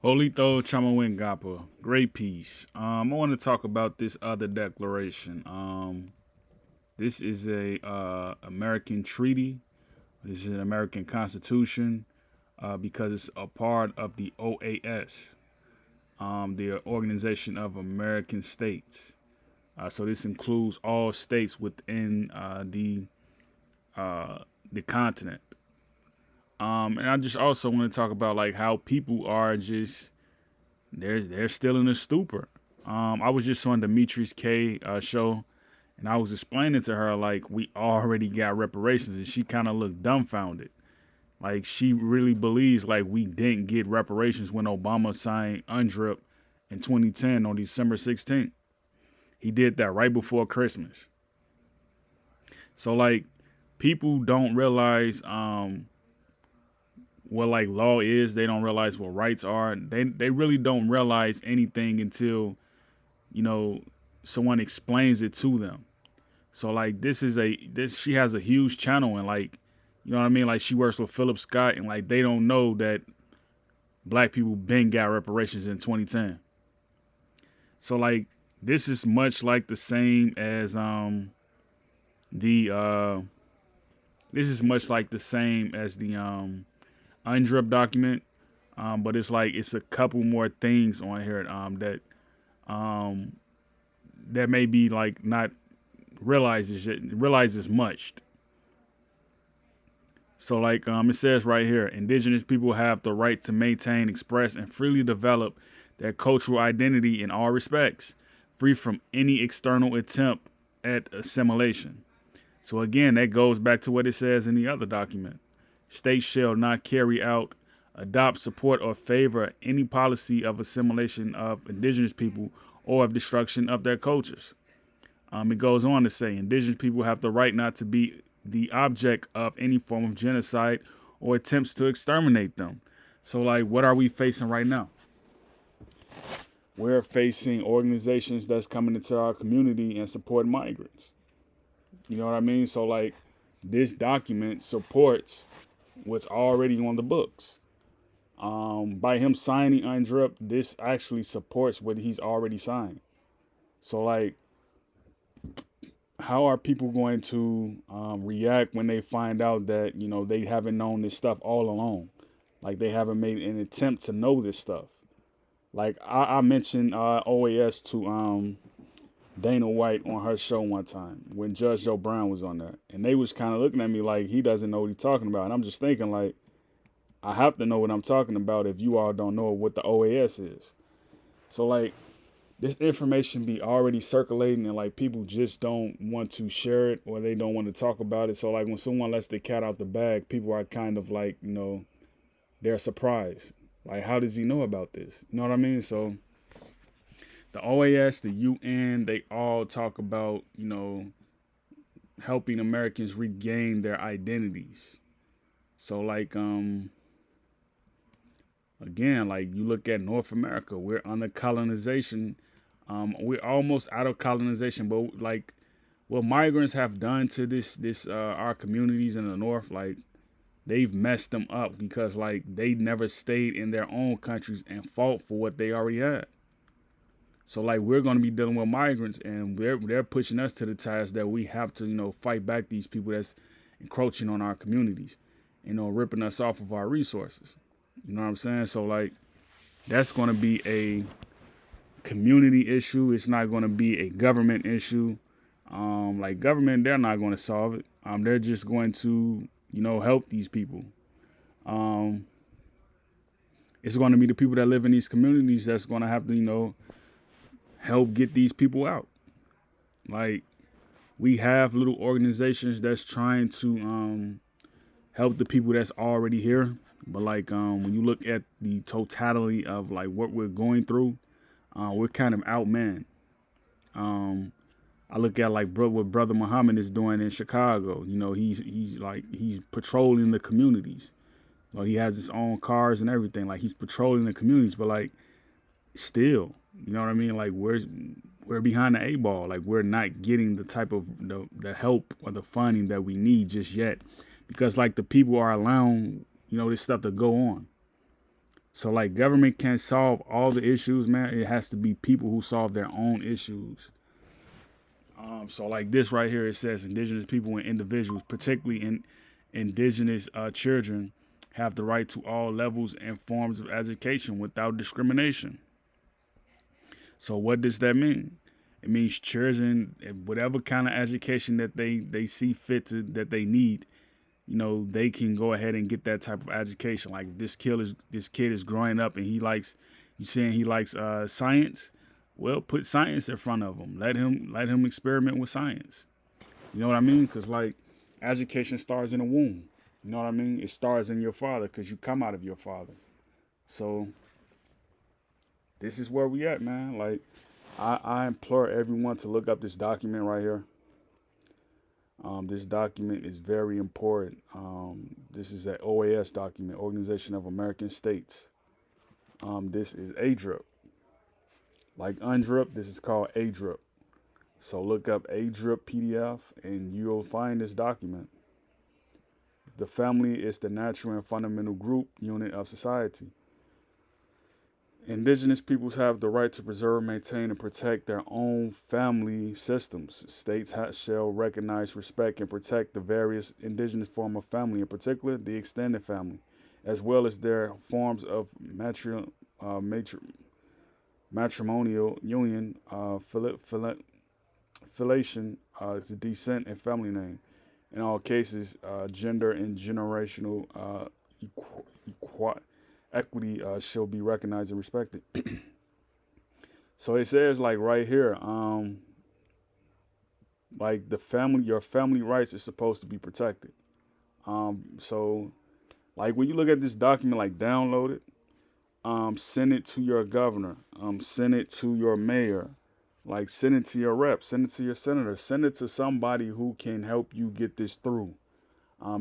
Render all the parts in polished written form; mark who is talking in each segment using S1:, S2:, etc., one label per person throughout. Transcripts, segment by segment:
S1: Olito Chamawengapa, great piece. I want to talk about this other declaration. This is a American treaty. This is an American Constitution because it's a part of the OAS, the Organization of American States. So this includes all states within uh, the continent. And I just also want to talk about like how people are just they're still in a stupor. I was just on Demetrius K show, and I was explaining to her like we already got reparations, and she kind of looked dumbfounded. Like she really believes like we didn't get reparations when Obama signed UNDRIP in 2010 on December 16th. He did that right before Christmas. So like people don't realize what like law is. They don't realize what rights are. They really don't realize anything until you know someone explains it to them. So like this she has a huge channel and like you know what I mean. Like she works with Philip Scott and like they don't know that black people been got reparations in 2010. So like this is much like the same as the this is much like the same as the UNDRIP document, but it's like it's a couple more things on here um, that may be like not realizes much. So like it says right here, indigenous people have the right to maintain, express, and freely develop their cultural identity in all respects, free from any external attempt at assimilation. So again, that goes back to what it says in the other document. States shall not carry out, adopt, support, or favor any policy of assimilation of indigenous people or of destruction of their cultures. It goes on to say indigenous people have the right not to be the object of any form of genocide or attempts to exterminate them. So, like, what are we facing right now? We're facing organizations that's coming into our community and support migrants. You know what I mean? So, like, this document supports what's already on the books. By him signing UNDRIP, this actually supports what he's already signed. So, like, how are people going to react when they find out that they haven't known this stuff all along? Like they haven't made an attempt to know this stuff. Like I mentioned OAS to Dana White on her show one time when Judge Joe Brown was on there, and they was kind of looking at me like he doesn't know what he's talking about, and I'm just thinking like I have to know what I'm talking about if you all don't know what the OAS is. So like this information be already circulating and like people just don't want to share it or they don't want to talk about it. So like when someone lets the cat out the bag, people are kind of like, they're surprised. Like, how does he know about this? You know what I mean? So the OAS, the UN, they all talk about, helping Americans regain their identities. So like, again, like you look at North America, we're under colonization. We're almost out of colonization, but like what migrants have done to this our communities in the North, like they've messed them up because like they never stayed in their own countries and fought for what they already had. So like we're going to be dealing with migrants, and they're pushing us to the task that we have to fight back these people that's encroaching on our communities, ripping us off of our resources. You know what I'm saying? So like that's going to be a community issue. It's not going to be a government issue. Like government, they're not going to solve it. They're just going to, help these people. It's going to be the people that live in these communities that's going to have to, help get these people out. Like we have little organizations that's trying to help the people that's already here. But like when you look at the totality of like what we're going through, we're kind of outmanned. I look at like what Brother Muhammad is doing in Chicago. He's patrolling the communities. Like he has his own cars and everything. Like he's patrolling the communities, but like still, you know what I mean? Like we're behind the 8 ball. Like we're not getting the type of the help or the funding that we need just yet, because like the people are allowing this stuff to go on. So like government can't solve all the issues, man. It has to be people who solve their own issues. So like this right here, it says indigenous people and individuals, particularly in indigenous children, have the right to all levels and forms of education without discrimination. So what does that mean? It means children, whatever kind of education that they see fit to, that they need, they can go ahead and get that type of education. Like this kid is growing up and you saying he likes science. Well, put science in front of him. Let him experiment with science. You know what I mean? Because like education starts in the womb. You know what I mean? It starts in your father because you come out of your father. So this is where we at, man. Like I implore everyone to look up this document right here. This document is very important. This is an OAS document, Organization of American States. This is ADRIP. Like UNDRIP, this is called ADRIP. So look up ADRIP PDF and you'll find this document. The family is the natural and fundamental group unit of society. Indigenous peoples have the right to preserve, maintain, and protect their own family systems. States shall recognize, respect, and protect the various indigenous forms of family, in particular the extended family, as well as their forms of matrimonial union, filiation, descent, and family name. In all cases, gender and generational equity shall be recognized and respected. So it says like right here, like your family rights is supposed to be protected. So like when you look at this document, like download it, send it to your governor, send it to your mayor, like send it to your rep, send it to your senator, send it to somebody who can help you get this through,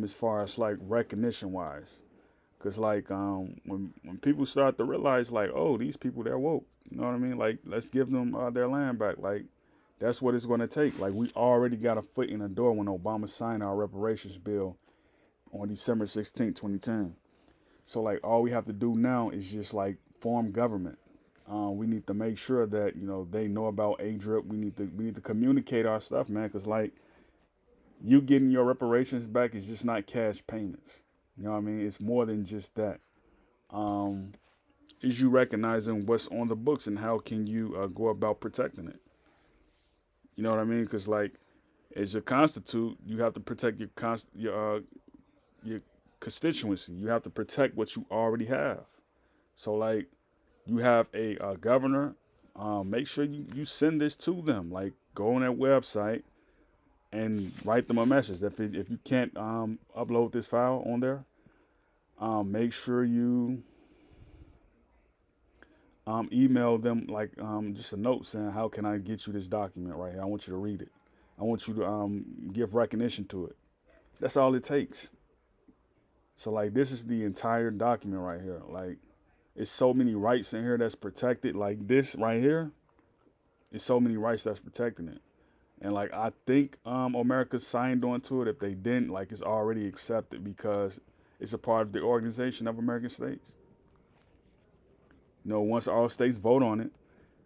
S1: as far as like recognition wise. Cause like when people start to realize like, oh, these people, they're woke, you know what I mean? Like let's give them their land back. Like that's what it's going to take. Like we already got a foot in the door when Obama signed our reparations bill on December 16th, 2010. So like all we have to do now is just like form government. We need to make sure that they know about ADRIP. We need to communicate our stuff, man. Cause like you getting your reparations back is just not cash payments. You know what I mean? It's more than just that. Is you recognizing what's on the books and how can you go about protecting it? You know what I mean? Because like, as your constitute, you have to protect your constituency. You have to protect what you already have. So like, you have a governor. Make sure you send this to them. Like, go on their website and write them a message. If you can't upload this file on there, make sure you email them like just a note saying, how can I get you this document right here? I want you to read it. I want you to give recognition to it. That's all it takes. So like this is the entire document right here. Like it's so many rights in here that's protected. Like this right here, it's so many rights that's protecting it. And like I think America signed on to it. If they didn't, like it's already accepted because it's a part of the Organization of American States. Once all states vote on it,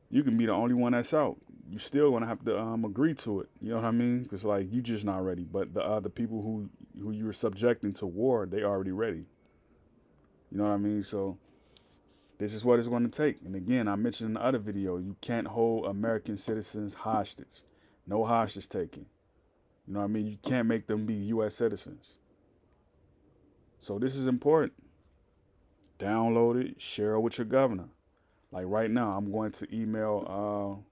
S1: you can be the only one that's out. You still gonna have to agree to it. You know what I mean? Because like you just not ready. But the other people who you're subjecting to war, they already ready. You know what I mean? So this is what it's going to take. And again, I mentioned in the other video, you can't hold American citizens hostage. No hostage taking. You know what I mean? You can't make them be U.S. citizens. So this is important. Download it, share it with your governor. Like right now, I'm going to email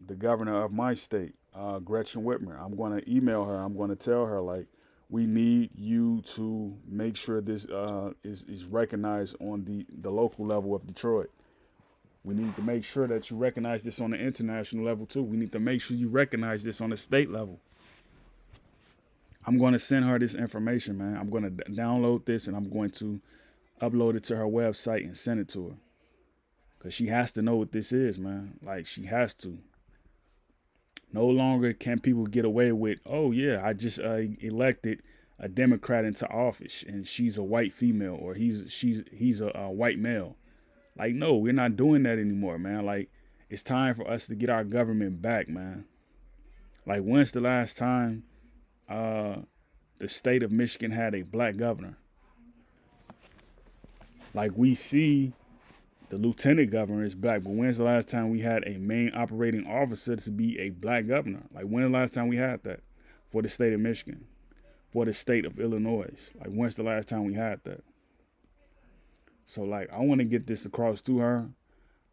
S1: the governor of my state, Gretchen Whitmer. I'm going to email her. I'm going to tell her, like, we need you to make sure this is recognized on the local level of Detroit. We need to make sure that you recognize this on the international level, too. We need to make sure you recognize this on the state level. I'm going to send her this information, man. I'm going to download this, and I'm going to upload it to her website and send it to her. Because she has to know what this is, man. Like, she has to. No longer can people get away with, oh, yeah, I just elected a Democrat into office and she's a white female, or he's a white male. Like, no, we're not doing that anymore, man. Like, it's time for us to get our government back, man. Like, when's the last time the state of Michigan had a black governor? Like, we see the lieutenant governor is black, but when's the last time we had a main operating officer to be a black governor? Like, when the last time we had that for the state of Michigan, for the state of Illinois? Like, when's the last time we had that? So, like, I want to get this across to her.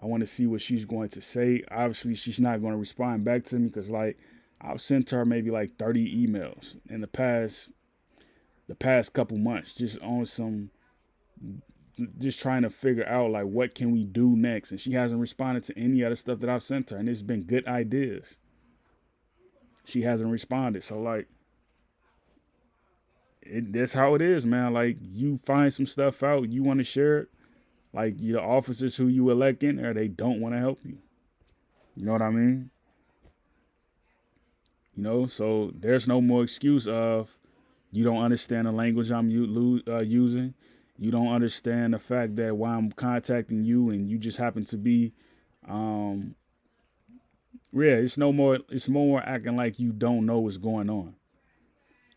S1: I want to see what she's going to say. Obviously, she's not going to respond back to me because, like, I've sent her maybe like 30 emails in the past couple months, just on some, just trying to figure out like what can we do next. And she hasn't responded to any other stuff that I've sent her, and it's been good ideas. She hasn't responded. So like, that's how it is, man. Like, you find some stuff out, you want to share it. Like, the officers who you elect in there, they don't want to help you. You know what I mean? You know, so there's no more excuse of you don't understand the language I'm using. You don't understand the fact that while I'm contacting you and you just happen to be, it's no more. It's more acting like you don't know what's going on.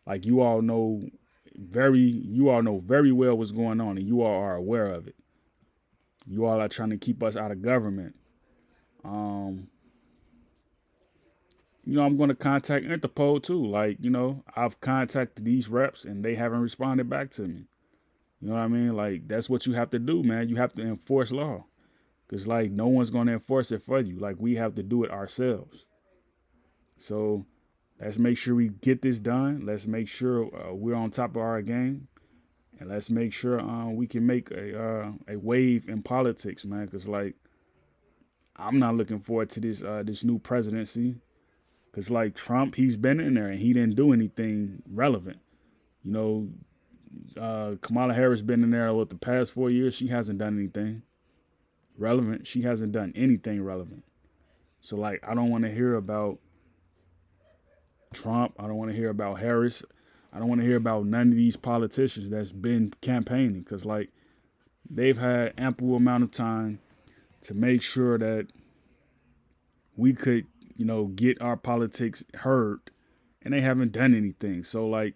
S1: Like, you all know very well what's going on, and you all are aware of it. You all are trying to keep us out of government. You know, I'm going to contact Interpol too. Like, you know, I've contacted these reps and they haven't responded back to me. You know what I mean? Like, that's what you have to do, man. You have to enforce law, because like, no one's going to enforce it for you. Like, we have to do it ourselves. So let's make sure we get this done. Let's make sure we're on top of our game, and let's make sure we can make a wave in politics, man. Because like, I'm not looking forward to this new presidency. Because, like, Trump, he's been in there and he didn't do anything relevant. You know, Kamala Harris been in there with the past 4 years. She hasn't done anything relevant. She hasn't done anything relevant. So, like, I don't want to hear about Trump. I don't want to hear about Harris. I don't want to hear about none of these politicians that's been campaigning, because, like, they've had ample amount of time to make sure that we could, you know, get our politics heard, and they haven't done anything. So like,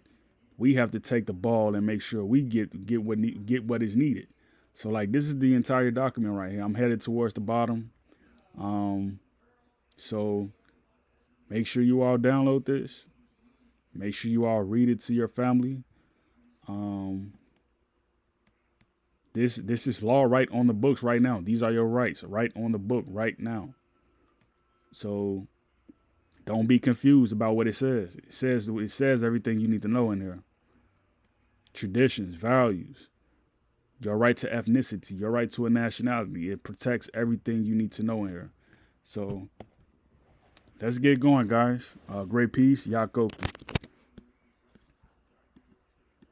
S1: we have to take the ball and make sure we get what is needed. So like, this is the entire document right here. I'm headed towards the bottom. So make sure you all download this. Make sure you all read it to your family. This is law right on the books right now. These are your rights right on the book right now. So don't be confused about what it says. It says everything you need to know in here. Traditions, values, your right to ethnicity, your right to a nationality. It protects everything you need to know in here. So let's get going, guys. Great peace. Yakoki.